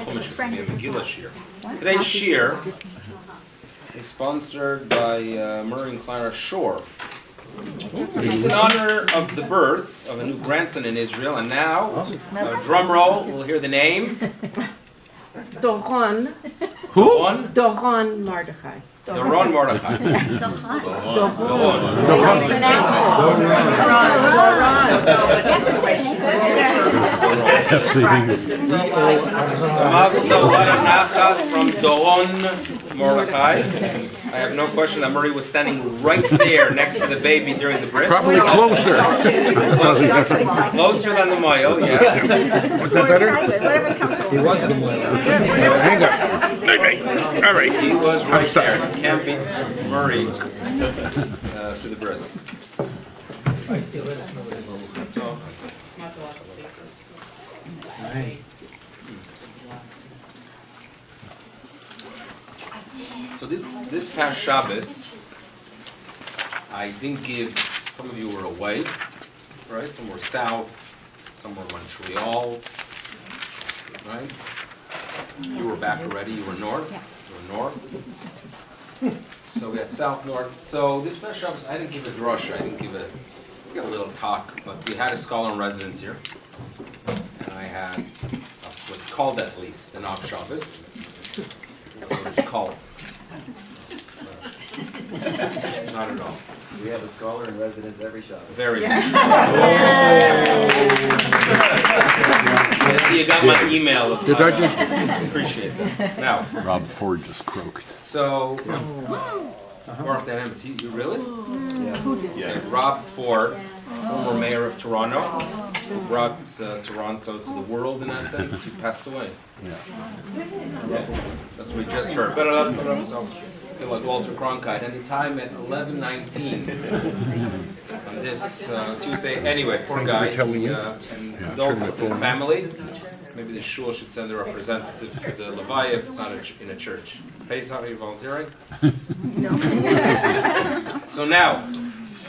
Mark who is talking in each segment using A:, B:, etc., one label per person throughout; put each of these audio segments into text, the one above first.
A: Chumash, it's going to be a Megilla shir. Today's shir is sponsored by Murray and Clara Shore. It's in honor of the birth of a new grandson in Israel, and now, drum roll, we'll hear the name.
B: Doron.
A: Who?
B: Doron Mordechai.
A: Doron Mordechai. Mazel tov nachas from Doron Mordechai. I have no question that Murray was standing right there next to the baby during the bris.
C: Probably closer.
A: Closer than the moil, yes.
C: Was that better?
D: Whatever's comfortable.
C: He was the moil. Hang on. All right.
A: He was right there. Can't beat Murray to the bris. So this past Shabbos, I didn't give, some of you were away, right? Some were south, some were Montreal, right? You were back already, you were north, you were north. So we had south, north. So this past Shabbos, I didn't give a drasha, I didn't give a little talk, but we had a scholar in residence here. And I had what's called at least an off Shabbos. That's what it's called. Not at all.
E: We have a scholar in residence every shop.
A: Very good. I see you got my email.
C: Did I just...
A: Appreciate that. Now,
C: Rob Ford just croaked.
A: so, Baruch Dahem, is he, you really?
E: Yes.
A: Okay, Rob Ford, former mayor of Toronto, who brought Toronto to the world in essence, he passed away.
C: Yeah.
A: Yeah, that's what we just heard. So, like Walter Cronkite, and the time at 11:19 on this Tuesday. Anyway, poor guy. And condolences to the family. Maybe the shul should send a representative to the Levaya if it's not in a church. Pesach, are you volunteering? No. So now,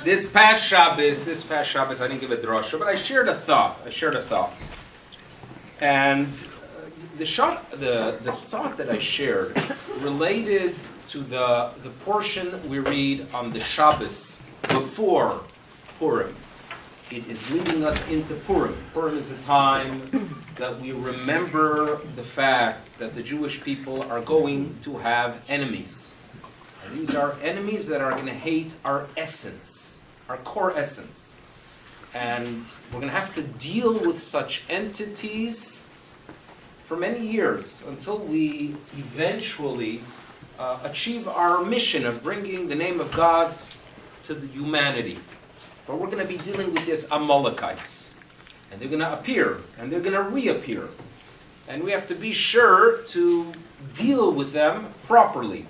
A: this past Shabbos, I didn't give a drasha, but I shared a thought. And the thought that I shared related to the portion we read on the Shabbos before Purim. It is leading us into Purim. Purim is a time that we remember the fact that the Jewish people are going to have enemies. And these are enemies that are going to hate our essence, our core essence. And we're going to have to deal with such entities for many years until we eventually achieve our mission of bringing the name of God to the humanity. But we're going to be dealing with these Amalekites. And they're going to appear, and they're going to reappear. And we have to be sure to deal with them properly.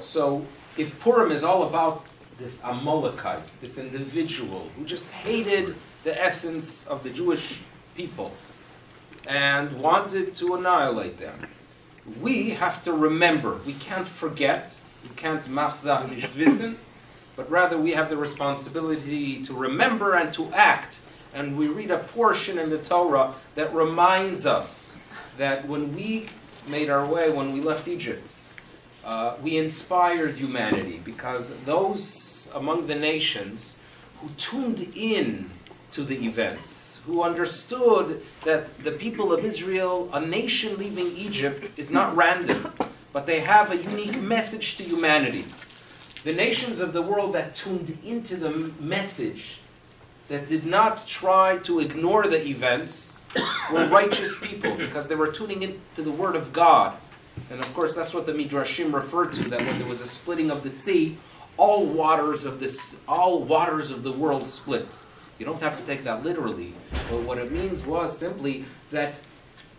A: So, if Purim is all about this Amalekite, this individual who just hated the essence of the Jewish people and wanted to annihilate them, we have to remember. We can't forget. We can't machzach nicht wissen. But rather we have the responsibility to remember and to act. And we read a portion in the Torah that reminds us that when we made our way, when we left Egypt, we inspired humanity, because those among the nations who tuned in to the events, who understood that the people of Israel, a nation leaving Egypt, is not random, but they have a unique message to humanity. The nations of the world that tuned into the message, that did not try to ignore the events, were righteous people, because they were tuning into the Word of God. And of course, that's what the Midrashim referred to, that when there was a splitting of the sea, all waters of the world split. You don't have to take that literally, but what it means was simply that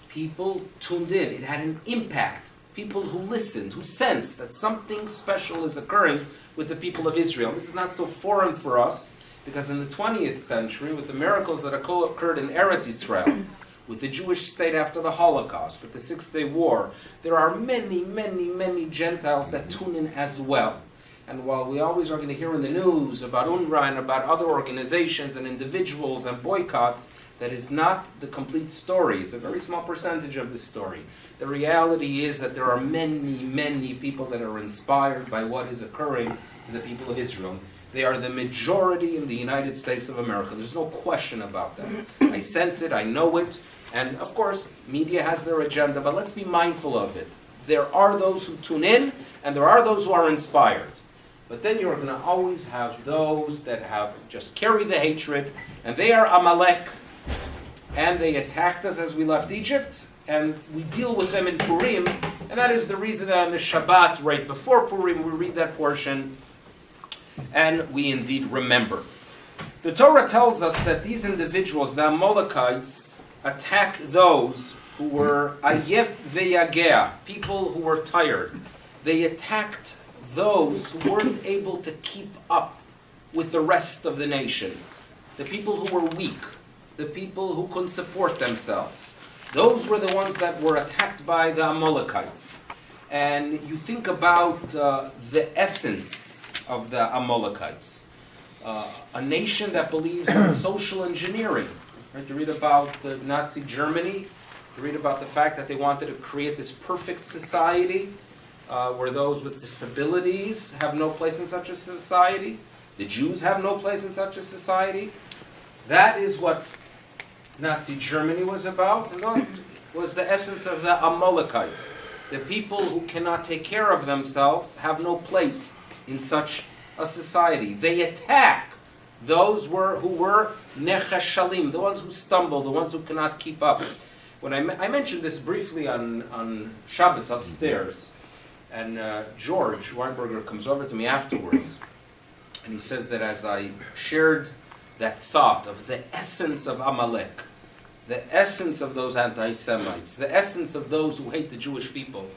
A: people tuned in. It had an impact. People who listened, who sensed that something special is occurring with the people of Israel. This is not so foreign for us, because in the 20th century, with the miracles that occurred in Eretz Israel, with the Jewish state after the Holocaust, with the Six-Day War, there are many, many, many Gentiles that tune in as well. And while we always are going to hear in the news about UNRWA and about other organizations and individuals and boycotts, That is not the complete story. It's a very small percentage of the story. The reality is that there are many, many people that are inspired by what is occurring to the people of Israel. They are the majority in the United States of America. There's no question about that. I sense it, I know it, and of course, media has their agenda, but let's be mindful of it. There are those who tune in, and there are those who are inspired. But then you're going to always have those that have just carry the hatred, and they are Amalek, and they attacked us as we left Egypt, and we deal with them in Purim, and that is the reason that on the Shabbat, right before Purim, we read that portion, and we indeed remember. The Torah tells us that these individuals, the Amalekites, attacked those who were Ayef ve'yagea, people who were tired. They attacked those who weren't able to keep up with the rest of the nation, the people who were weak, the people who couldn't support themselves. Those were the ones that were attacked by the Amalekites. And you think about the essence of the Amalekites, a nation that believes in social engineering. Right? You read about Nazi Germany, you read about the fact that they wanted to create this perfect society where those with disabilities have no place in such a society. The Jews have no place in such a society. That is what Nazi Germany was about, and that was the essence of the Amalekites. The people who cannot take care of themselves have no place in such a society. They attack those who were nechashalim, the ones who stumble, the ones who cannot keep up. When I mentioned this briefly on Shabbos upstairs, and George Weinberger comes over to me afterwards, and he says that as I shared that thought of the essence of Amalek, the essence of those anti-Semites, the essence of those who hate the Jewish people.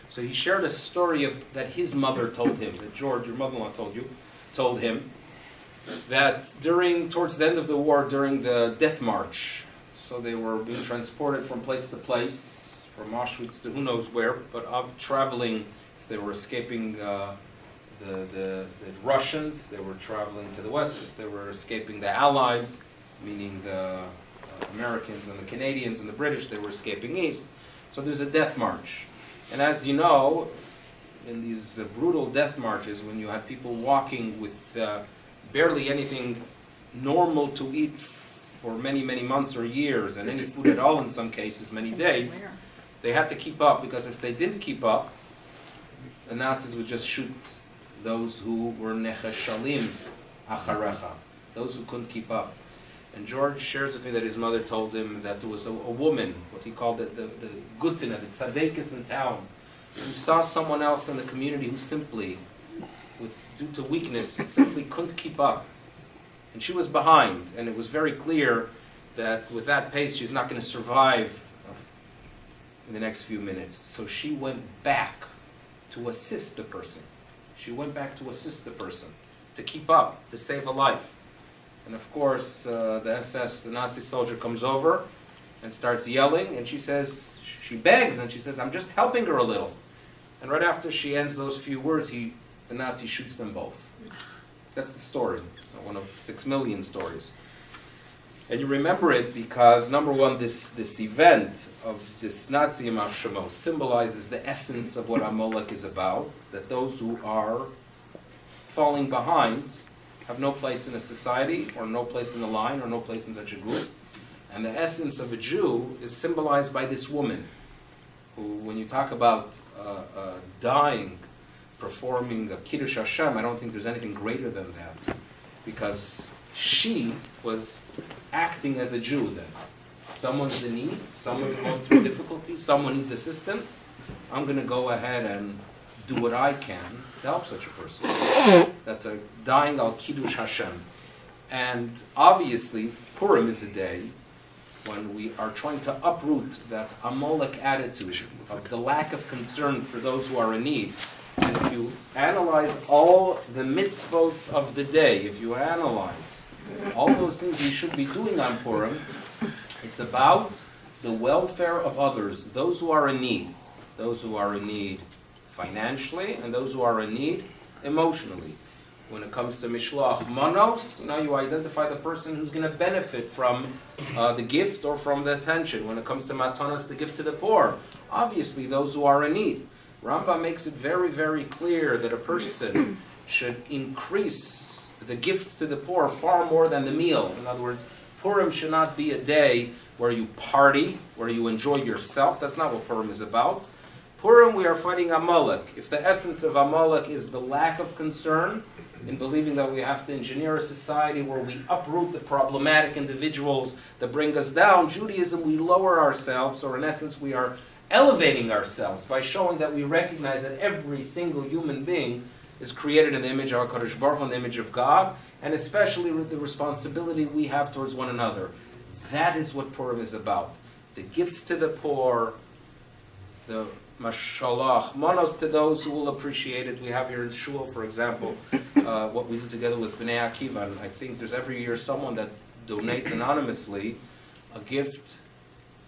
A: So he shared a story that his mother told him, that George, your mother-in-law told him, that towards the end of the war, during the death march, so they were being transported from place to place, from Auschwitz to who knows where, but traveling, if they were escaping the Russians, they were traveling to the west. If they were escaping the Allies, meaning the Americans and the Canadians and the British, they were escaping east. So there's a death march. And as you know, in these brutal death marches, when you had people walking with barely anything normal to eat for many, many months or years, and any food at all in some cases, many days, they had to keep up, because if they didn't keep up, the Nazis would just shoot those who were nechashalim acharecha, those who couldn't keep up. And George shares with me that his mother told him that there was a woman, what he called it, the gutina, the tzaddikus in town, who saw someone else in the community who simply, due to weakness, simply couldn't keep up. And she was behind, and it was very clear that with that pace, she's not going to survive in the next few minutes. So she went back to assist the person. She went back to assist the person, to keep up, to save a life. And of course, the SS, the Nazi soldier, comes over and starts yelling, and she she begs, and she says, "I'm just helping her a little." And right after she ends those few words, the Nazi shoots them both. That's the story, one of 6 million stories. And you remember it because, number one, this event of this Nazi Yamar Shemo symbolizes the essence of what Amalek is about, that those who are falling behind have no place in a society, or no place in a line, or no place in such a group. And the essence of a Jew is symbolized by this woman, who, when you talk about dying, performing a Kiddush Hashem, I don't think there's anything greater than that, because she was acting as a Jew then. Someone's in need, someone's going through difficulties, someone needs assistance. I'm going to go ahead and do what I can to help such a person. That's a dying al Kiddush Hashem. And obviously, Purim is a day when we are trying to uproot that Amalek attitude of the lack of concern for those who are in need. And if you analyze all the mitzvos of the day, if you analyze all those things we should be doing on Purim, it's about the welfare of others, those who are in need. Those who are in need financially, and those who are in need emotionally. When it comes to Mishloach Manos, you identify the person who's going to benefit from the gift or from the attention. When it comes to Matanos, the gift to the poor, obviously those who are in need. Rambam makes it very, very clear that a person should increase the gifts to the poor far more than the meal. In other words, Purim should not be a day where you party, where you enjoy yourself. That's not what Purim is about. Purim, we are fighting Amalek. If the essence of Amalek is the lack of concern in believing that we have to engineer a society where we uproot the problematic individuals that bring us down, Judaism, we lower ourselves, or in essence, we are elevating ourselves by showing that we recognize that every single human being is created in the image of HaKadosh Baruch Hu, in the image of God, and especially with the responsibility we have towards one another. That is what Purim is about. The gifts to the poor, the mashallah, manos to those who will appreciate it. We have here in Shul, for example, what we do together with Bnei Akiva. And I think there's every year someone that donates anonymously a gift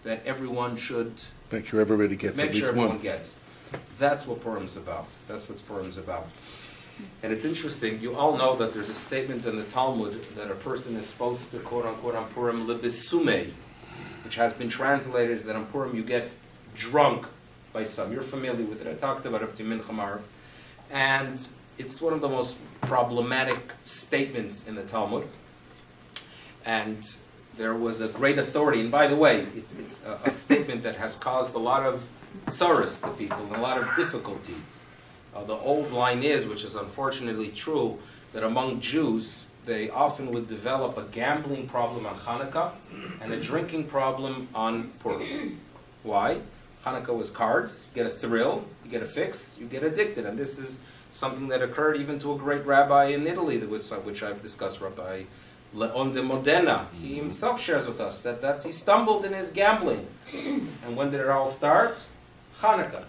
A: that everyone should
C: Make sure everybody gets
A: make
C: at least
A: sure everyone
C: one.
A: gets. That's what Purim's about. That's what Purim's about. And it's interesting, you all know that there's a statement in the Talmud that a person is supposed to, quote unquote, on Purim, lebisume, which has been translated as that on Purim you get drunk by some. You're familiar with it. I talked about it to Mincha. And it's one of the most problematic statements in the Talmud. And there was a great authority, and by the way, it's a statement that has caused a lot of tsaros to people and a lot of difficulties. The old line is, which is unfortunately true, that among Jews, they often would develop a gambling problem on Hanukkah and a drinking problem on Purim. Why? Hanukkah was cards, you get a thrill, you get a fix, you get addicted. And this is something that occurred even to a great rabbi in Italy, which I've discussed, Rabbi Leon de Modena. He himself shares with us that he stumbled in his gambling. And when did it all start? Hanukkah.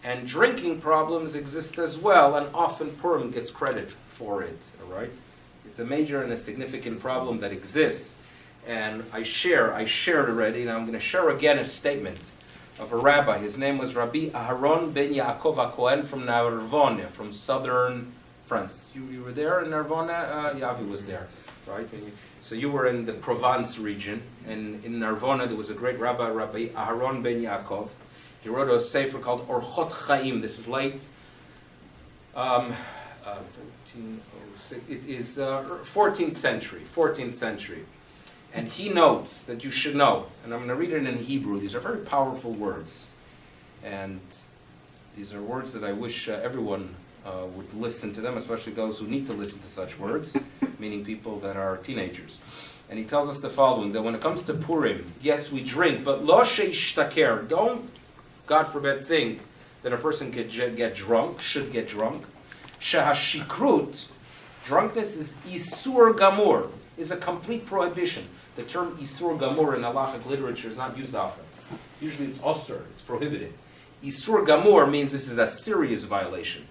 A: And drinking problems exist as well, and often Purim gets credit for it, all right? It's a major and a significant problem that exists. And I shared already, and I'm going to share again a statement of a rabbi. His name was Rabbi Aharon ben Yaakov HaKohen from Narbonne, from southern France. You were there in Narbonne? Yavi was there, right? So you were in the Provence region, and in Narbonne there was a great rabbi, Rabbi Aharon ben Yaakov. He wrote a sefer called Orchot Chaim. This is late 1306. It is 14th century. And he notes that you should know, and I'm going to read it in Hebrew. These are very powerful words. And these are words that I wish everyone would listen to them, especially those who need to listen to such words, meaning people that are teenagers. And he tells us the following, that when it comes to Purim, yes, we drink, but lo sheishtaker, don't, God forbid, think that a person could get drunk, should get drunk. Shahashikrut, drunkenness is isur gamur, is a complete prohibition. The term isur gamur in halachic literature is not used often. Usually it's osur, it's prohibited. Isur gamur means this is a serious violation.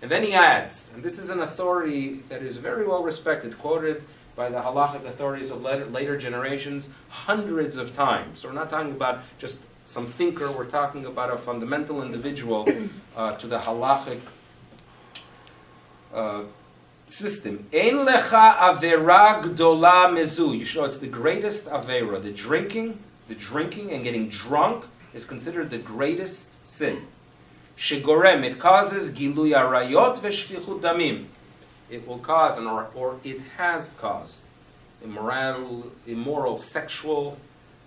A: And then he adds, and this is an authority that is very well respected, quoted by the halachic authorities of later generations hundreds of times. So we're not talking about just some thinker, we're talking about a fundamental individual to the halachic system. Ein lecha avera gdola mezu. You show it's the greatest avera. The drinking and getting drunk is considered the greatest sin. Shegorem, it causes gilui arayot veshfichut damim. It will cause, or it has caused, immoral sexual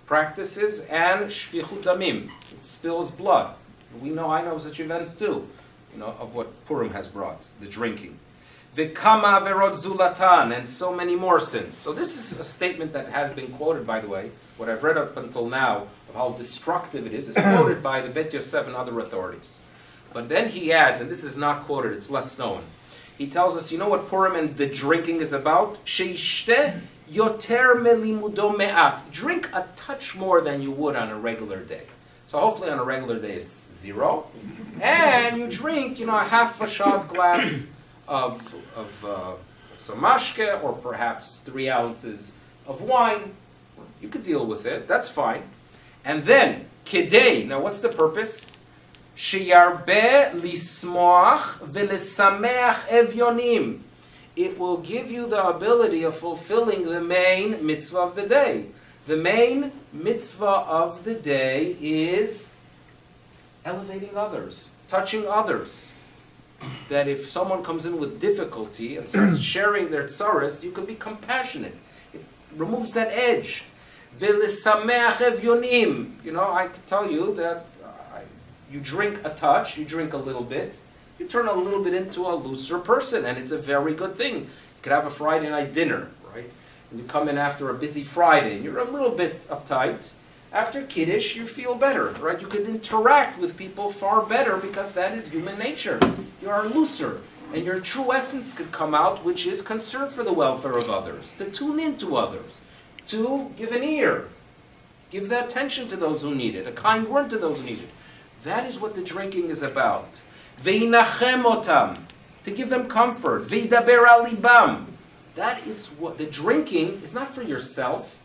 A: practices and shfichut damim. It spills blood. I know such events too, of what Purim has brought, the drinking. V'kama averot zulatan, and so many more sins. So this is a statement that has been quoted, by the way. What I've read up until now of how destructive it is quoted by the Bet Yosef and other authorities. But then he adds, and this is not quoted, it's less known. He tells us, you know what Purim and the drinking is about? Sheishte yoter melimudo me'at. Drink a touch more than you would on a regular day. So hopefully on a regular day it's 0. And you drink, a half a shot glass of some mashke, or perhaps 3 ounces of wine. You could deal with it, that's fine. And then, kedei, now what's the purpose? Sheyarbe lismoach v'lesameach evyonim. it will give you the ability of fulfilling the main mitzvah of the day. The main mitzvah of the day is elevating others, touching others. That if someone comes in with difficulty and starts sharing their tsaras, you can be compassionate. It removes that edge. V'lesameach evyonim. You know, I can tell you that you drink a touch, you drink a little bit, you turn a little bit into a looser person, and it's a very good thing. You could have a Friday night dinner, right? And you come in after a busy Friday, and you're a little bit uptight. After Kiddush, you feel better, right? You could interact with people far better because that is human nature. You are looser, and your true essence could come out, which is concern for the welfare of others, to tune into others, to give an ear, give the attention to those who need it, a kind word to those who need it. That is what the drinking is about. Ve'inachem otam, to give them comfort. Ve'daber al libam. That is what the drinking is not for yourself.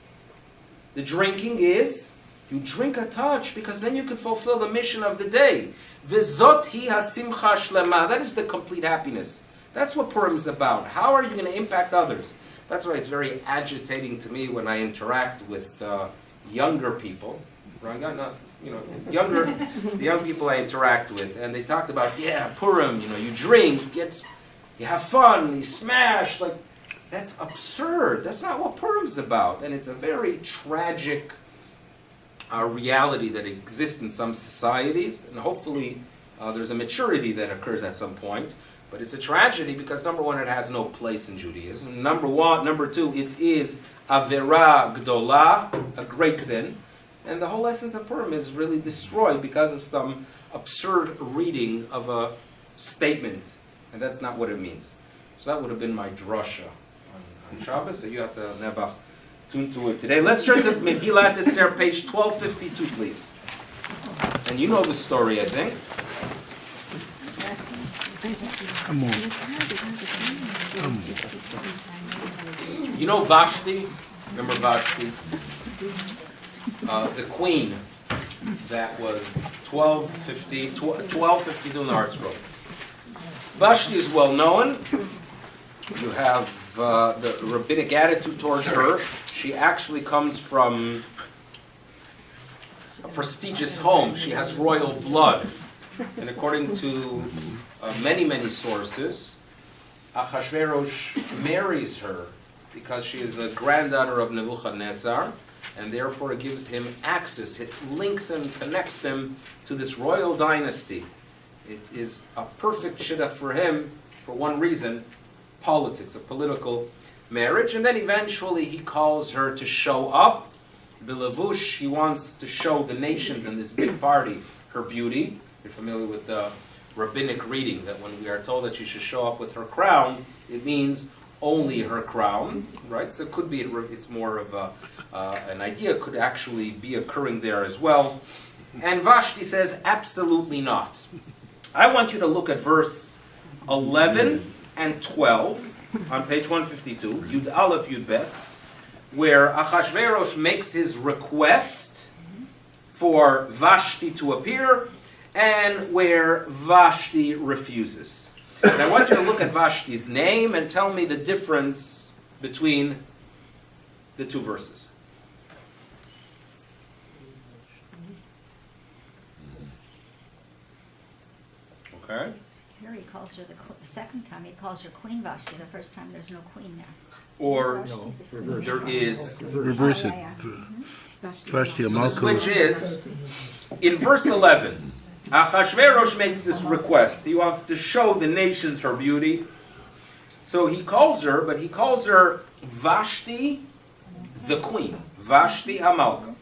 A: The drinking is, you drink a touch because then you can fulfill the mission of the day. V'zot hi hasimcha shlema. That is the complete happiness. That's what Purim is about. How are you going to impact others? That's why it's very agitating to me when I interact with younger people. Right? Not, the young people I interact with, and they talked about, Purim, you drink, you have fun, you smash, like, that's absurd. That's not what Purim's about. And it's a very tragic reality that exists in some societies, and hopefully there's a maturity that occurs at some point. But it's a tragedy because, number one, it has no place in Judaism. Number two, it is avera gdola, a great sin. And the whole essence of Purim is really destroyed because of some absurd reading of a statement. And that's not what it means. So that would have been my drasha on Shabbos. So you have to never tune to it today. Let's turn to Megillat Esther, page 1252, please. And you know the story, I think. You know Vashti? Remember Vashti? The queen that was 1252 in the Art Scroll. Vashti is well known. You have the rabbinic attitude towards her. She actually comes from a prestigious home. She has royal blood. And according to many sources, Achashverosh marries her because she is a granddaughter of Nebuchadnezzar, and therefore it gives him access. It links him, connects him to this royal dynasty. It is a perfect shidduch for him, for one reason, politics, a political marriage. And then eventually he calls her to show up. Bilavush, he wants to show the nations in this big party her beauty. You're familiar with the rabbinic reading that when we are told that she should show up with her crown, it means only her crown, right? So it could be, it's more of an idea, could actually be occurring there as well. And Vashti says, absolutely not. I want you to look at verse 11 and 12 on page 152, Yud Aleph Yud Bet, where Achashverosh makes his request for Vashti to appear, and where Vashti refuses. And I want you to look at Vashti's name and tell me the difference between the two verses. Okay.
D: Here he calls her the second time he calls her Queen Vashti. The first time there's no queen there.
A: Or there is.
C: Reverse it. Vashti
A: So the
C: Amalkos.
A: switch is, in verse 11, Achashverosh makes this request. He wants to show the nations her beauty. So he calls her, but he calls her Vashti the queen. Vashti Hamalka.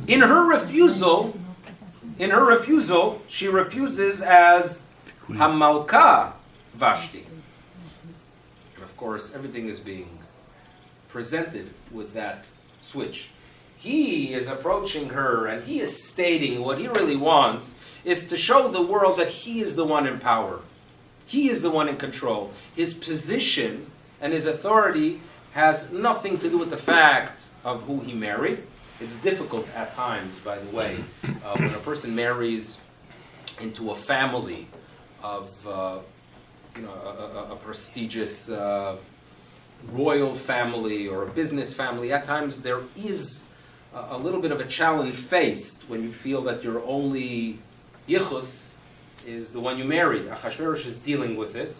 A: In her refusal, she refuses as Hamalka Vashti. And of course, everything is being presented with that switch. He is approaching her and he is stating what he really wants is to show the world that he is the one in power. He is the one in control. His position and his authority has nothing to do with the fact of who he married. It's difficult at times, by the way, when a person marries into a family of a prestigious royal family or a business family, at times there is a little bit of a challenge faced when you feel that your only yichus is the one you married. Achashverosh is dealing with it.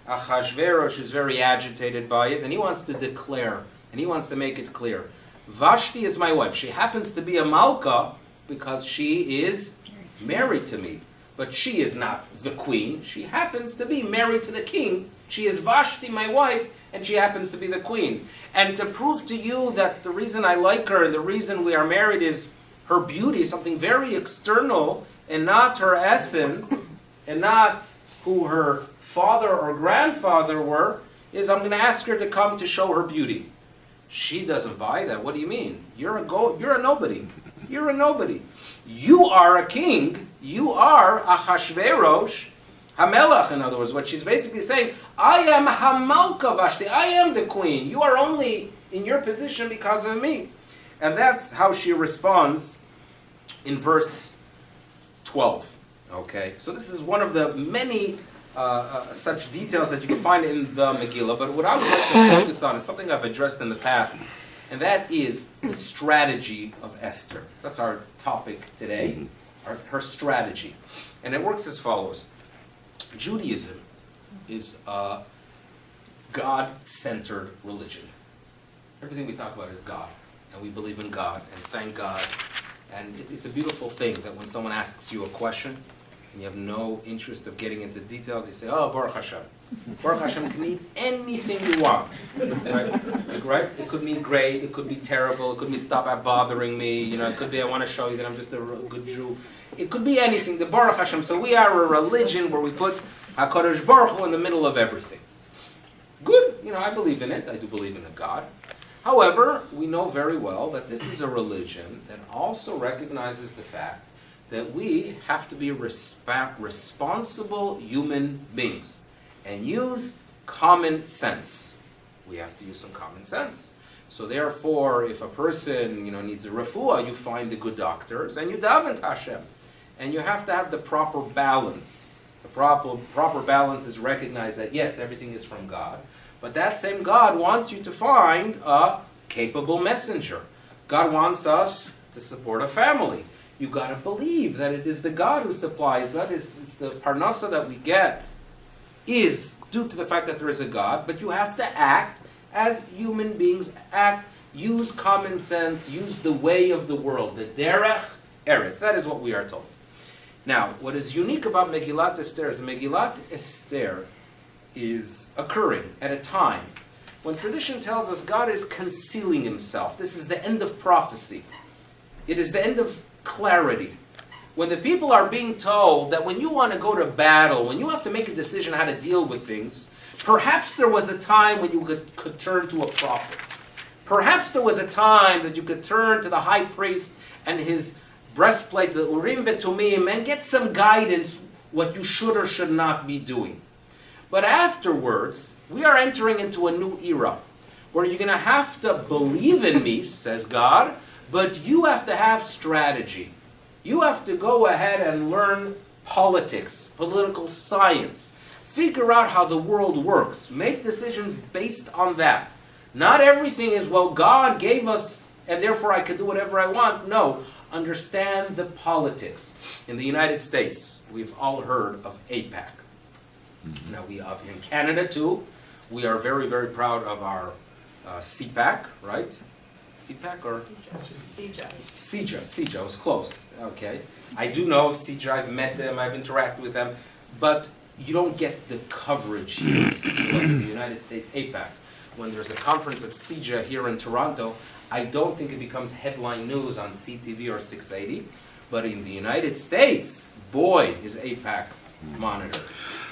A: Achashverosh is very agitated by it, and he wants to declare, and he wants to make it clear. Vashti is my wife. She happens to be a malka because she is married to me. But she is not the queen. She happens to be married to the king. She is Vashti, my wife, and she happens to be the queen. And to prove to you that the reason I like her and the reason we are married is her beauty, something very external, and not her essence, and not who her father or grandfather were, is I'm going to ask her to come to show her beauty. She doesn't buy that. What do you mean? You're a nobody. You're a nobody. You are a king. You are Achashverosh, Hamelach, in other words. What she's basically saying, I am Hamalka Vashti. I am the queen. You are only in your position because of me. And that's how she responds in verse 12. Okay? So this is one of the many such details that you can find in the Megillah. But what I would like to focus on is something I've addressed in the past. And that is the strategy of Esther. That's our topic today, her strategy. And it works as follows. Judaism is a God-centered religion. Everything we talk about is God. And we believe in God, and thank God. And it's a beautiful thing that when someone asks you a question, and you have no interest of getting into details, you say, oh, Baruch Hashem. Baruch Hashem can mean anything you want. Right? It could mean great, it could be terrible, it could be stop at bothering me, it could be I want to show you that I'm just a good Jew. It could be anything, the Baruch Hashem. So we are a religion where we put HaKadosh Baruch Hu in the middle of everything. Good, I believe in it, I do believe in a God. However, we know very well that this is a religion that also recognizes the fact that we have to be responsible human beings and use common sense. We have to use some common sense. So therefore, if a person needs a refuah, you find the good doctors and you daven to Hashem. And you have to have the proper balance. The proper balance is recognize that yes, everything is from God, but that same God wants you to find a capable messenger. God wants us to support a family. You got to believe that it is the God who supplies that. It's the parnasa that we get is due to the fact that there is a God, but you have to act as human beings act, use common sense, use the way of the world, the derech eretz. That is what we are told. Now, what is unique about Megillat Esther is Megillat Esther is occurring at a time when tradition tells us God is concealing himself. This is the end of prophecy. It is the end of clarity. When the people are being told that when you want to go to battle, when you have to make a decision how to deal with things, perhaps there was a time when you could turn to a prophet. Perhaps there was a time that you could turn to the high priest and his breastplate, the Urim Vetumim, and get some guidance what you should or should not be doing. But afterwards, we are entering into a new era where you're going to have to believe in me, says God, but you have to have strategy. You have to go ahead and learn politics, political science, figure out how the world works, make decisions based on that. Not everything is, well, God gave us, and therefore I can do whatever I want. No, understand the politics. In the United States, we've all heard of AIPAC. Now we have in Canada too. We are very, very proud of our CPAC, right? CPAC or? CJA, I was close. Okay. I do know CJA, I've met them, I've interacted with them, but you don't get the coverage here in the United States AIPAC. When there's a conference of CJA here in Toronto, I don't think it becomes headline news on CTV or 680, but in the United States, boy, is AIPAC monitored.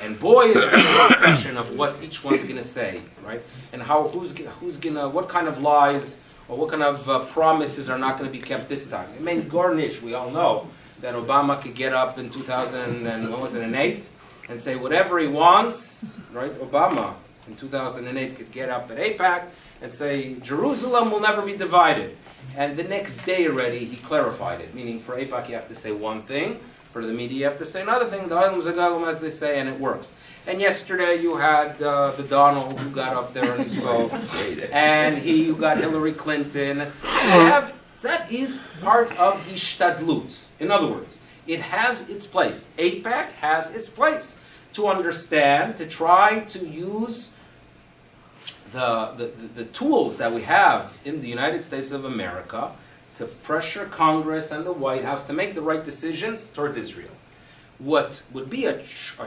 A: And boy, is the discussion of what each one's going to say, right? And how who's going to, what kind of lies or what kind of promises are not going to be kept this time. I mean, Gornish, we all know that Obama could get up in 2008 and say whatever he wants, right? Obama in 2008 could get up at AIPAC and say Jerusalem will never be divided. And the next day already he clarified it, meaning for AIPAC you have to say one thing, For the media, you have to say another thing, the Olam Zagalum, as they say, and it works. And yesterday you had the Donald who got up there and he spoke, and you got Hillary Clinton. That is part of Hishtadlut. In other words, it has its place. AIPAC has its place to understand, to try to use the tools that we have in the United States of America to pressure Congress and the White House to make the right decisions towards Israel. What would be a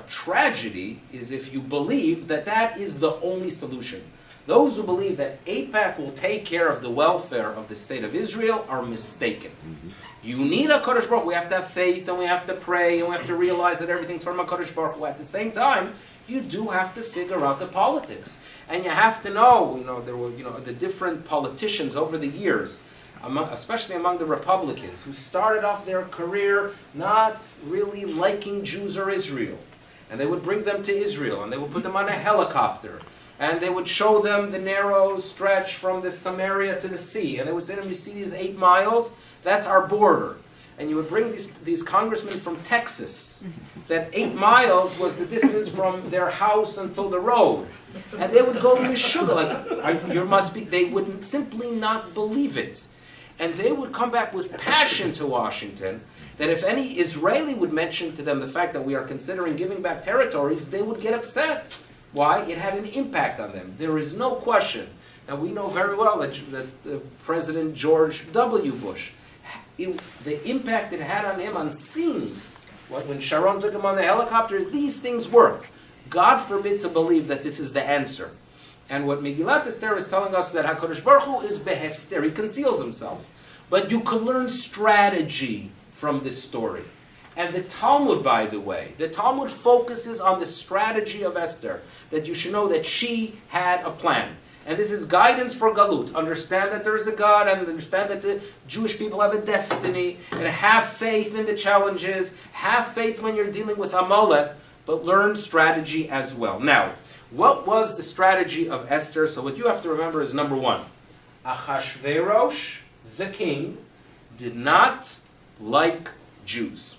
A: tragedy is if you believe that that is the only solution. Those who believe that AIPAC will take care of the welfare of the state of Israel are mistaken. You need a Kodesh Baruch Hu. We have to have faith and we have to pray and we have to realize that everything's from a Kodesh Baruch Hu. At the same time, you do have to figure out the politics. And you have to know, there were, the different politicians over the years, especially among the Republicans, who started off their career not really liking Jews or Israel. And they would bring them to Israel, and they would put them on a helicopter, and they would show them the narrow stretch from the Samaria to the sea, and they would say to them, you see these 8 miles? That's our border. And you would bring these congressmen from Texas, that 8 miles was the distance from their house until the road. And they would go to Meshuggah, they would simply not believe it. And they would come back with passion to Washington, that if any Israeli would mention to them the fact that we are considering giving back territories, they would get upset. Why? It had an impact on them. There is no question. Now we know very well that President George W. Bush, the impact it had on him on seeing when Sharon took him on the helicopter, these things work. God forbid to believe that this is the answer. And what Megillat Esther is telling us, that HaKadosh Baruch Hu is behester, he conceals himself. But you can learn strategy from this story. And the Talmud, by the way, the Talmud focuses on the strategy of Esther, that you should know that she had a plan. And this is guidance for Galut. Understand that there is a God, and understand that the Jewish people have a destiny, and have faith in the challenges, have faith when you're dealing with Amalek, but learn strategy as well. Now, what was the strategy of Esther? So what you have to remember is, number one, Achashverosh, the king, did not like Jews.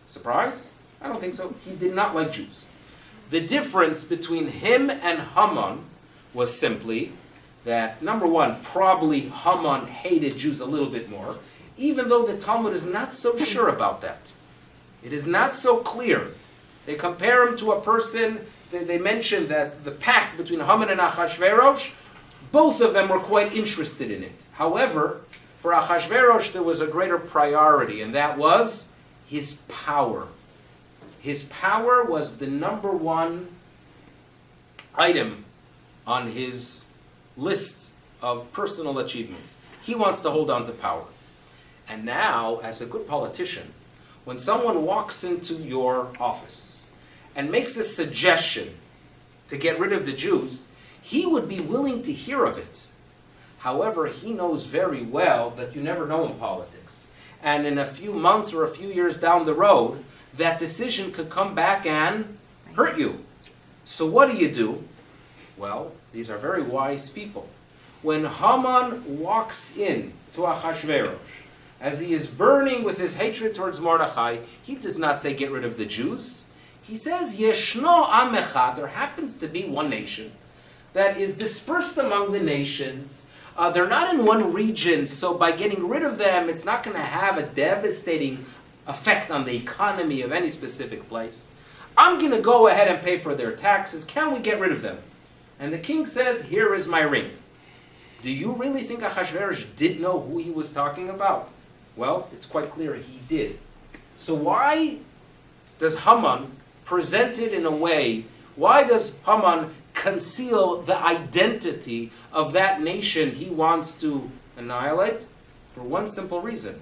A: Surprise? I don't think so. He did not like Jews. The difference between him and Haman was simply that, number one, probably Haman hated Jews a little bit more, even though the Talmud is not so sure about that. It is not so clear. They compare him to a person, they mention that the pact between Haman and Achashverosh, both of them were quite interested in it. However, for Achashverosh there was a greater priority, and that was his power. His power was the number one item on his list of personal achievements. He wants to hold on to power. And now, as a good politician, when someone walks into your office and makes a suggestion to get rid of the Jews, he would be willing to hear of it. However, he knows very well that you never know in politics. And in a few months or a few years down the road, that decision could come back and hurt you. So what do? Well, these are very wise people. When Haman walks in to Achashverosh, as he is burning with his hatred towards Mordechai, he does not say, get rid of the Jews. He says, Yeshno Amecha, there happens to be one nation that is dispersed among the nations. They're not in one region, so by getting rid of them, it's not going to have a devastating effect on the economy of any specific place. I'm going to go ahead and pay for their taxes. Can we get rid of them? And the king says, here is my ring. Do you really think Achashverosh did know who he was talking about? Well, it's quite clear he did. So why does Haman present it in a way, why does Haman conceal the identity of that nation he wants to annihilate? For one simple reason.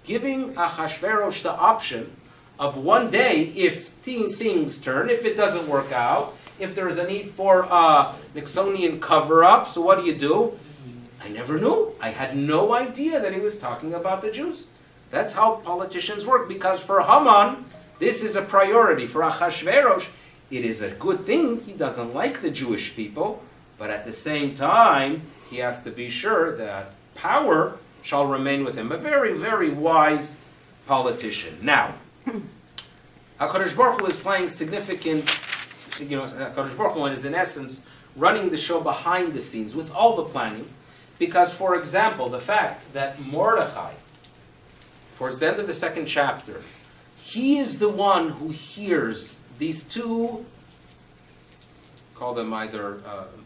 A: Giving Achashverosh the option of one day, if things turn, if it doesn't work out, if there is a need for a Nixonian cover-up, so what do? I never knew. I had no idea that he was talking about the Jews. That's how politicians work, because for Haman, this is a priority. For Achashverosh, it is a good thing. He doesn't like the Jewish people, but at the same time, he has to be sure that power shall remain with him. A very, very wise politician. Now, HaKadosh Baruch Hu is playing significant, HaKadosh Baruch Hu is in essence running the show behind the scenes with all the planning, because, for example, the fact that Mordechai, towards the end of the second chapter, he is the one who hears these two, call them either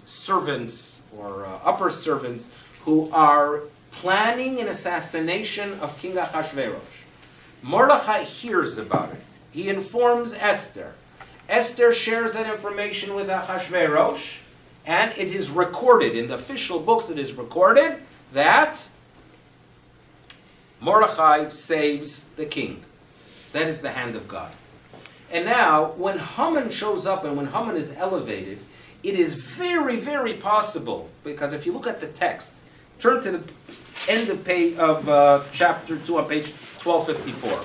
A: servants or upper servants, who are planning an assassination of King Ahasuerus. Mordechai hears about it. He informs Esther. Esther shares that information with Ahasuerus, and it is recorded in the official books. It is recorded that Mordechai saves the king. That is the hand of God. And now, when Haman shows up and when Haman is elevated, it is very, very possible, because if you look at the text, turn to the end of chapter 2 on page 1254.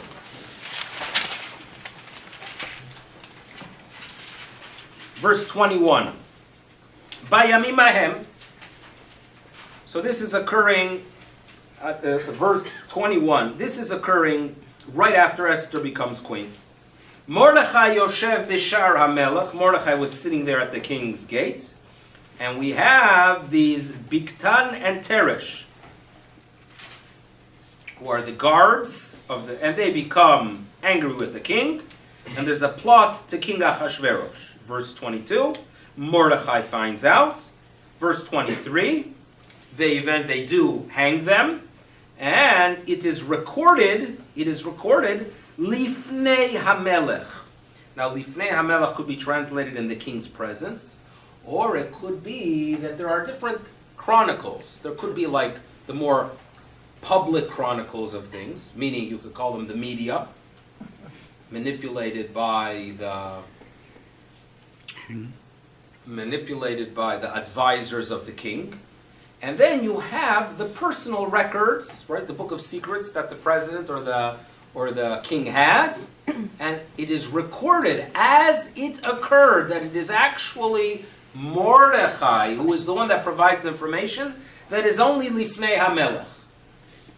A: Verse 21. Bayamim ahem. So this is occurring at verse 21. This is occurring right after Esther becomes queen. Mordechai Yoshev Bishar HaMelech. Mordechai was sitting there at the king's gate. And we have these Biktan and Teresh, who are the guards and they become angry with the king. And there's a plot to King Ahasuerus. Verse 22, Mordechai finds out. Verse 23, they do hang them. And it is recorded, Lifnei HaMelech. Now, Lifnei HaMelech could be translated in the king's presence, or it could be that there are different chronicles. There could be like the more public chronicles of things, meaning you could call them the media, manipulated by the advisors of the king. And then you have the personal records, right? The book of secrets that the president or the king has, and it is recorded as it occurred that it is actually Mordechai who is the one that provides the information. That is only Lifnei HaMelech.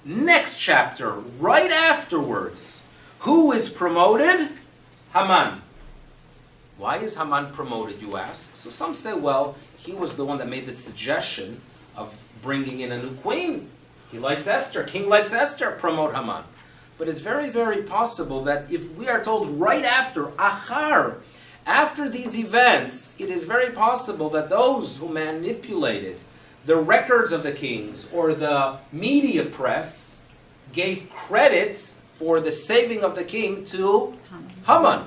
A: Next chapter, right afterwards, who is promoted? Haman. Why is Haman promoted, you ask? So some say, well, he was the one that made the suggestion of bringing in a new queen. He likes Esther. King likes Esther. Promote Haman. But it's very, very possible that if we are told right after these events, it is very possible that those who manipulated the records of the kings or the media press gave credit for the saving of the king to Haman.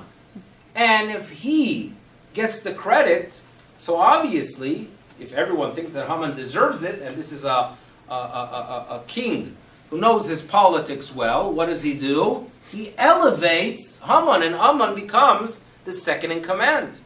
A: And if he gets the credit, so obviously, if everyone thinks that Haman deserves it, and this is a king who knows his politics well, what does he do? He elevates Haman, and Haman becomes the second in command.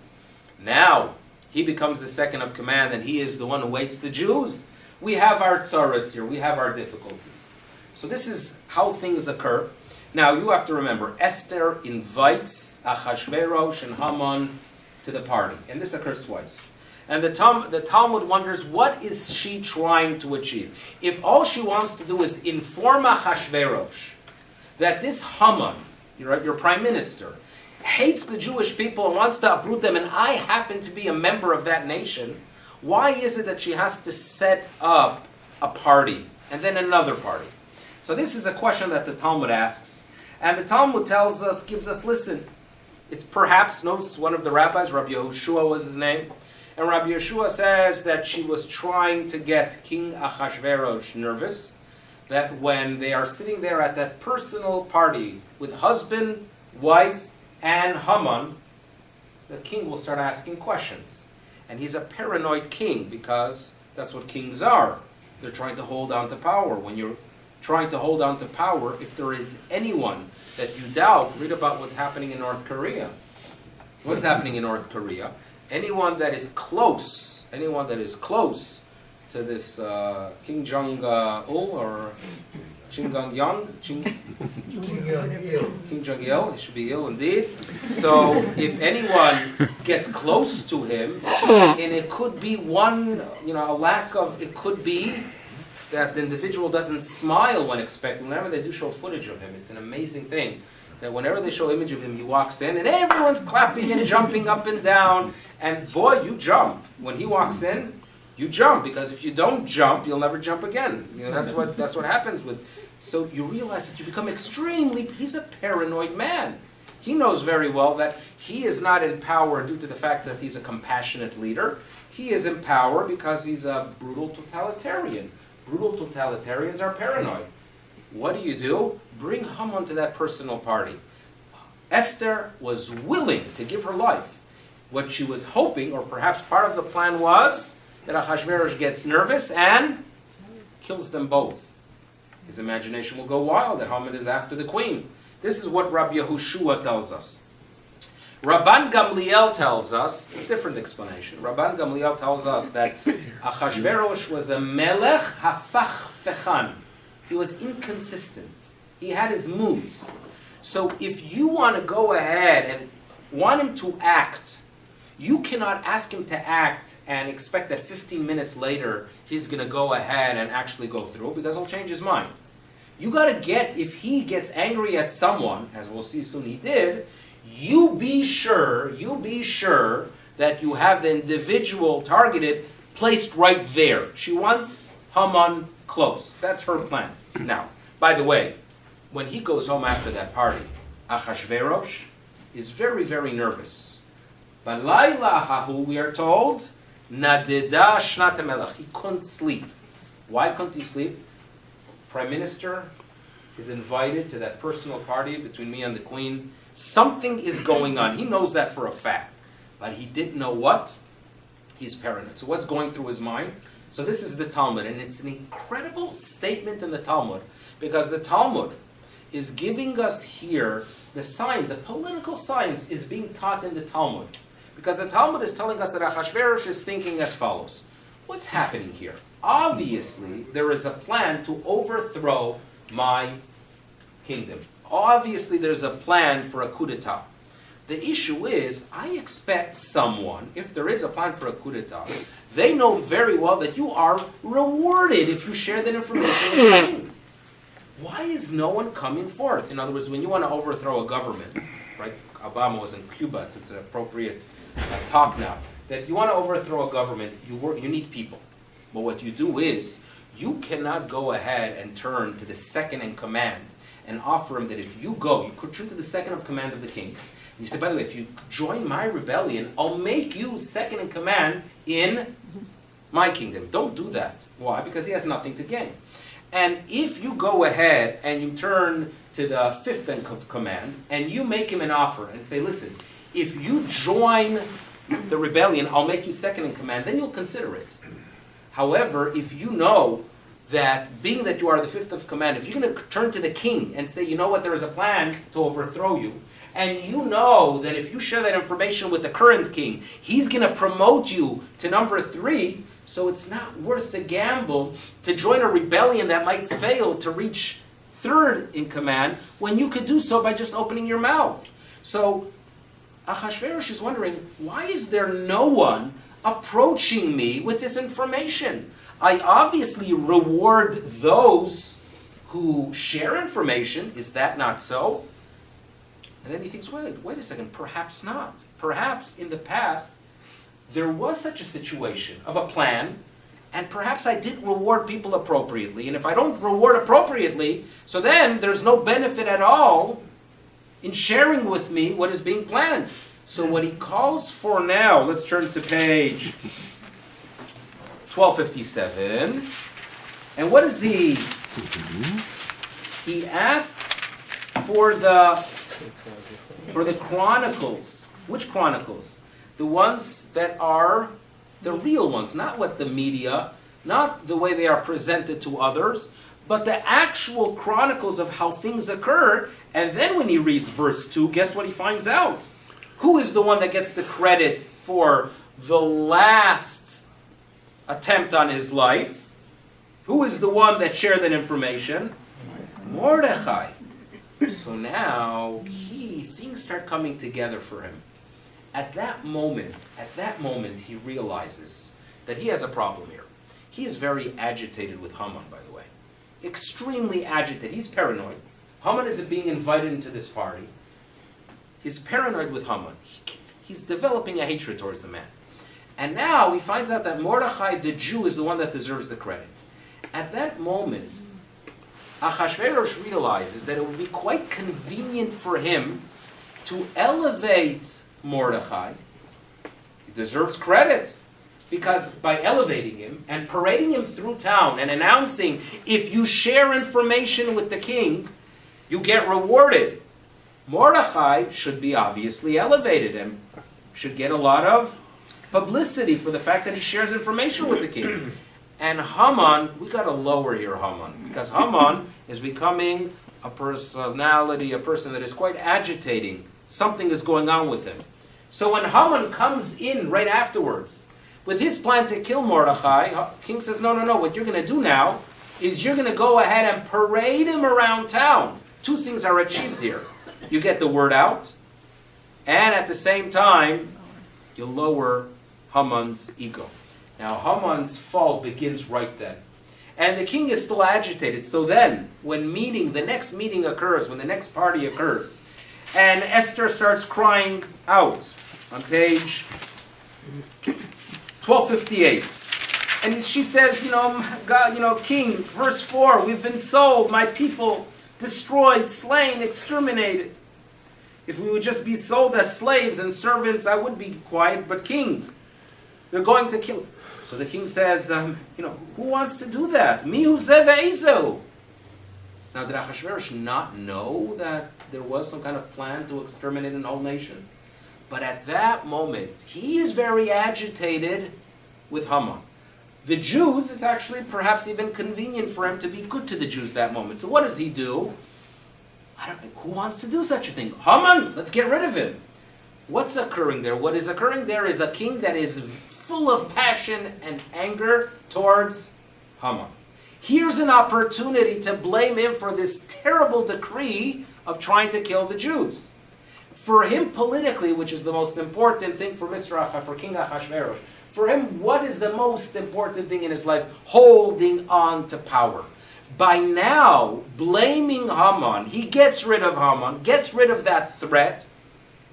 A: Now, he becomes the second of command, and he is the one who waits the Jews. We have our tsaras here, we have our difficulties. So this is how things occur. Now, you have to remember, Esther invites Ahasuerus and Haman to the party, and this occurs twice. And the Talmud wonders, what is she trying to achieve? If all she wants to do is inform Ahasuerus that this Haman, your prime minister, hates the Jewish people and wants to uproot them, and I happen to be a member of that nation, why is it that she has to set up a party and then another party? So this is a question that the Talmud asks. And the Talmud gives us, listen, it's perhaps, notice one of the rabbis, Rabbi Yehoshua was his name, and Rabbi Yehoshua says that she was trying to get King Ahasuerus nervous, that when they are sitting there at that personal party with husband, wife, and Haman, the king will start asking questions. And he's a paranoid king, because that's what kings are. They're trying to hold on to power. When you're trying to hold on to power, if there is anyone that you doubt, read about what's happening in North Korea. What's happening in North Korea? Anyone that is close to this Kim Jong-il or Kim Jong-il, Kim Jong-il, it should be ill indeed. So if anyone gets close to him, and it could be it could be that the individual doesn't smile when expecting. Whenever they do show footage of him, it's an amazing thing. that whenever they show image of him, he walks in and everyone's clapping and jumping up and down. And boy, you jump. When he walks in, you jump, because if you don't jump, you'll never jump again. That's what happens with. So you realize that you become he's a paranoid man. He knows very well that he is not in power due to the fact that he's a compassionate leader. He is in power because he's a brutal totalitarian. Brutal totalitarians are paranoid. What do? Bring Haman to that personal party. Esther was willing to give her life. What she was hoping, or perhaps part of the plan, was that Ahasuerus gets nervous and kills them both. His imagination will go wild that Haman is after the queen. This is what Rabbi Yehoshua tells us. Rabban Gamliel tells us a different explanation. Rabban Gamliel tells us that Ahasuerus was a melech hafach fechan. He was inconsistent. He had his moods. So if you want to go ahead and want him to act, you cannot ask him to act and expect that 15 minutes later he's going to go ahead and actually go through, because he'll change his mind. You got to if he gets angry at someone, as we'll see soon he did, you be sure that you have the individual targeted placed right there. She wants Haman close. That's her plan. Now, by the way, when he goes home after that party, Ahasuerus is very, very nervous. Balayla hahu, we are told, nadida shnat hamelech. He couldn't sleep. Why couldn't he sleep? Prime Minister is invited to that personal party between me and the Queen. Something is going on. He knows that for a fact. But he didn't know what. He's paranoid. So what's going through his mind? So this is the Talmud. And it's an incredible statement in the Talmud. Because the Talmud is giving us here the science, the political science is being taught in the Talmud. Because the Talmud is telling us that Ahasuerus is thinking as follows. What's happening here? Obviously, there is a plan to overthrow my kingdom. Obviously, there's a plan for a coup d'etat. The issue is, I expect someone, if there is a plan for a coup d'etat, they know very well that you are rewarded if you share that information with the king. Why is no one coming forth? In other words, when you want to overthrow a government, right? Obama was in Cuba, so it's an appropriate talk now. That you want to overthrow a government, you need people. But what you do is, you cannot go ahead and turn to the second in command and offer him that if you go, you could turn to the second of command of the king. And you say, by the way, if you join my rebellion, I'll make you second in command in my kingdom. Don't do that. Why? Because he has nothing to gain. And if you go ahead and you turn to the fifth in command and you make him an offer and say, listen, if you join the rebellion, I'll make you second in command, then you'll consider it. However, if you know that being that you are the fifth of command, if you're going to turn to the king and say, you know what, there is a plan to overthrow you, and you know that if you share that information with the current king, he's going to promote you to number 3, so it's not worth the gamble to join a rebellion that might fail to reach third in command when you could do so by just opening your mouth. So Ahasuerus is wondering, why is there no one approaching me with this information? I obviously reward those who share information. Is that not so? And then he thinks, wait a second, perhaps not. Perhaps in the past, there was such a situation of a plan, and perhaps I didn't reward people appropriately. And if I don't reward appropriately, so then there's no benefit at all in sharing with me what is being planned. So what he calls for now, let's turn to page 1257. And what is he? He asks for the chronicles. Which chronicles? The ones that are the real ones, not what the media, not the way they are presented to others, but the actual chronicles of how things occur. And then when he reads verse 2, guess what he finds out? Who is the one that gets the credit for the last attempt on his life? Who is the one that shared that information? Mordechai. So now, things start coming together for him. At that moment, he realizes that he has a problem here. He is very agitated with Haman, by the way. Extremely agitated. He's paranoid. Haman is being invited into this party. He's paranoid with Haman. He's developing a hatred towards the man. And now he finds out that Mordechai, the Jew, is the one that deserves the credit. At that moment, Achashverosh realizes that it would be quite convenient for him to elevate Mordechai. He deserves credit, because by elevating him and parading him through town and announcing, if you share information with the king, you get rewarded. Mordechai should be obviously elevated and should get a lot of publicity for the fact that he shares information with the king. And Haman, we got to lower here Haman, because Haman is becoming a personality, a person that is quite agitating. Something is going on with him. So when Haman comes in right afterwards with his plan to kill Mordechai, king says, no, what you're going to do now is you're going to go ahead and parade him around town. Two things are achieved here. You get the word out, and at the same time, you lower Haman's ego. Now, Haman's fall begins right then. And the king is still agitated. So then, when the next meeting occurs, when the next party occurs, and Esther starts crying out on page 1258. And she says, God, King, verse 4, we've been sold, my people destroyed, slain, exterminated. If we would just be sold as slaves and servants, I would be quiet, but king, they're going to kill. So the king says, who wants to do that? Mihu ze ve'ezo. Now, did Achashverosh not know that there was some kind of plan to exterminate an whole nation? But at that moment, he is very agitated with Haman. The Jews, it's actually perhaps even convenient for him to be good to the Jews that moment. So what does he do? Who wants to do such a thing? Haman, let's get rid of him. What's occurring there? What is occurring there is a king that is full of passion and anger towards Haman. Here's an opportunity to blame him for this terrible decree of trying to kill the Jews. For him politically, which is the most important thing for for King Achashverosh, for him, what is the most important thing in his life? Holding on to power. By now, blaming Haman, he gets rid of Haman, gets rid of that threat,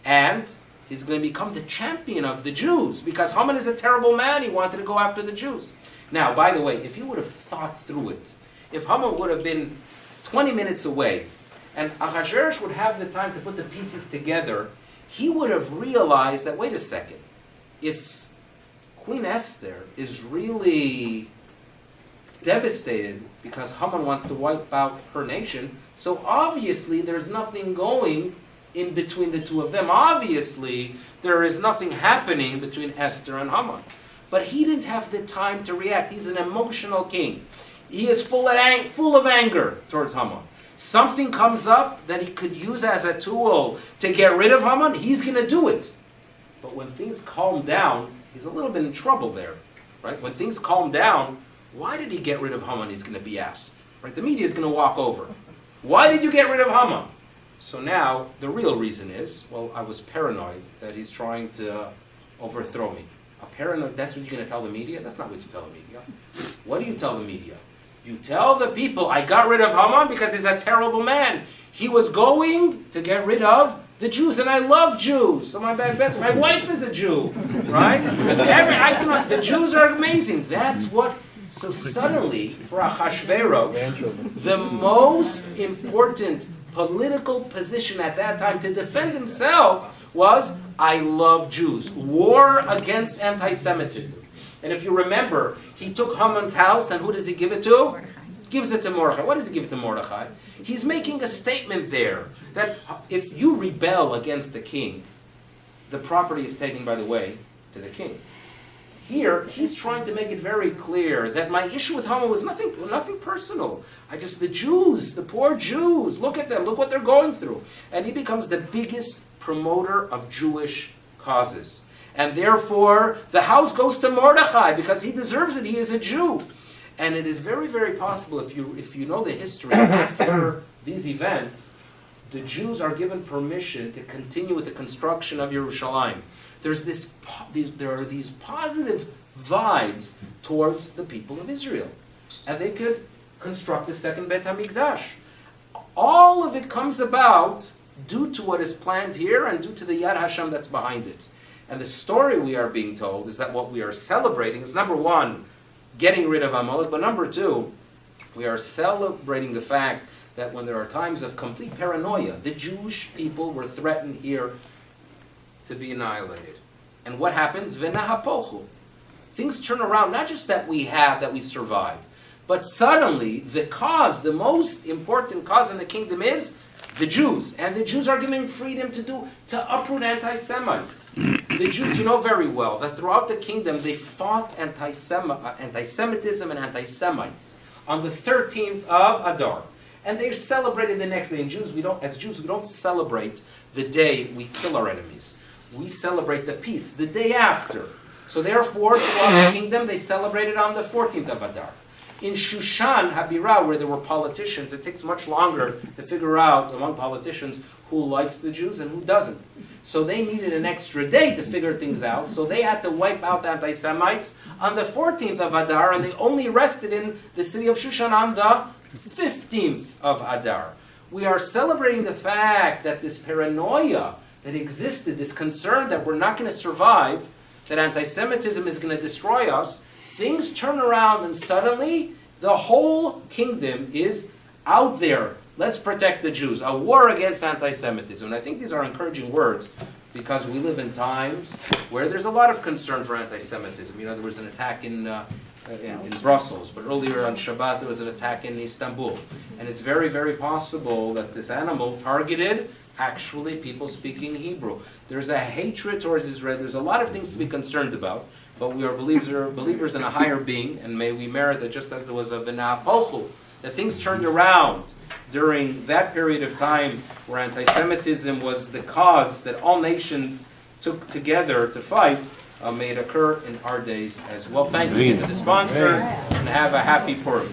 A: and he's going to become the champion of the Jews, because Haman is a terrible man. He wanted to go after the Jews. Now, by the way, if he would have thought through it, if Haman would have been 20 minutes away, and Achashverosh would have the time to put the pieces together, he would have realized that, wait a second, if Queen Esther is really devastated because Haman wants to wipe out her nation, so obviously there's nothing going in between the two of them. Obviously, there is nothing happening between Esther and Haman. But he didn't have the time to react. He's an emotional king. He is full of anger towards Haman. Something comes up that he could use as a tool to get rid of Haman, he's going to do it. But when things calm down, he's a little bit in trouble there. Right? When things calm down, why did he get rid of Haman, he's going to be asked. Right? The media is going to walk over. Why did you get rid of Haman? So now, the real reason is, well, I was paranoid that he's trying to overthrow me. A paranoid, that's what you're going to tell the media? That's not what you tell the media. What do you tell the media? You tell the people, I got rid of Haman because he's a terrible man. He was going to get rid of the Jews, and I love Jews. So my wife is a Jew, right? The Jews are amazing. That's what. So suddenly, for Achashverosh, the most important political position at that time to defend himself was, I love Jews. War against anti-Semitism. And if you remember, he took Haman's house, and who does he give it to?
D: Mordechai.
A: Gives it to Mordechai. What does he give it to Mordechai? He's making a statement there that if you rebel against the king, the property is taken, by the way, to the king. Here, he's trying to make it very clear that my issue with Haman was nothing personal. The Jews, the poor Jews, look at them, look what they're going through. And he becomes the biggest promoter of Jewish causes. And therefore, the house goes to Mordechai because he deserves it. He is a Jew. And it is very, very possible, if you know the history after these events, the Jews are given permission to continue with the construction of Yerushalayim. There are these positive vibes towards the people of Israel. And they could construct the second Beit HaMikdash. All of it comes about due to what is planned here and due to the Yad Hashem that's behind it. And the story we are being told is that what we are celebrating is, number one, getting rid of Amalek, but number two, we are celebrating the fact that when there are times of complete paranoia, the Jewish people were threatened here to be annihilated. And what happens? V'nahapochu. Things turn around, not just that we survive, but suddenly the cause, the most important cause in the kingdom is the Jews. And the Jews are given freedom to uproot anti-Semites. The Jews, you know very well, that throughout the kingdom they fought anti-Semitism and anti-Semites on the 13th of Adar. And they're celebrated the next day. And as Jews, we don't celebrate the day we kill our enemies. We celebrate the peace the day after. So therefore, throughout the kingdom, they celebrated on the 14th of Adar. In Shushan Habirah, where there were politicians, it takes much longer to figure out among politicians who likes the Jews and who doesn't. So they needed an extra day to figure things out. So they had to wipe out the anti-Semites on the 14th of Adar, and they only rested in the city of Shushan on the 15th of Adar. We are celebrating the fact that this paranoia that existed, this concern that we're not going to survive, that anti-Semitism is going to destroy us, things turn around and suddenly the whole kingdom is out there. Let's protect the Jews. A war against anti-Semitism. And I think these are encouraging words because we live in times where there's a lot of concern for anti-Semitism. You know, there was an attack in Brussels, but earlier on Shabbat there was an attack in Istanbul. And it's very, very possible that this animal targeted actually people speaking Hebrew. There's a hatred towards Israel. There's a lot of things to be concerned about, but we are believers in a higher being, and may we merit that just as there was a v'nahapochu, that things turned around during that period of time where anti-Semitism was the cause that all nations took together to fight, may it occur in our days as well. Thank you to the sponsors, and have a happy Purim.